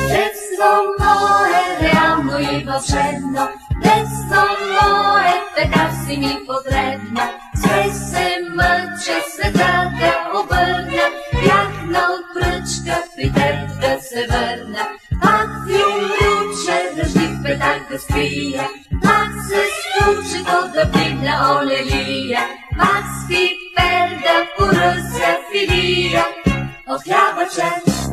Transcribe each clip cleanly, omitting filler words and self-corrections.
Детство мое, реално и вълшебно, детство мое, така си ми потребно. Все се мъча света да обърна, бягна от пръчка, при теб да се върна. Пак ви умруча, дъжди в петак да скрия, пак се стучи то да вдигна олелия, пак с пипер да поръся филия от хляба чест.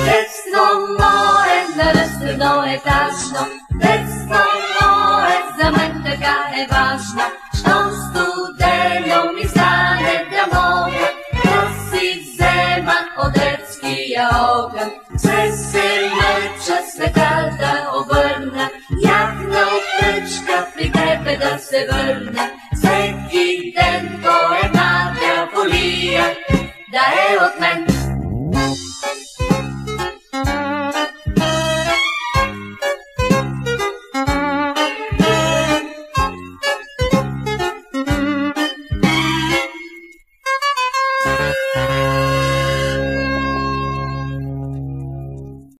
Детство мое, наръстено етажно, детство мое, за мен така е важно. Щом студено ми стане да мога да си взема от детския огън. Все се мъча света да обърна, яхна от пръчка при тебе да се върна. Всеки ден по една дяволия да е от мен.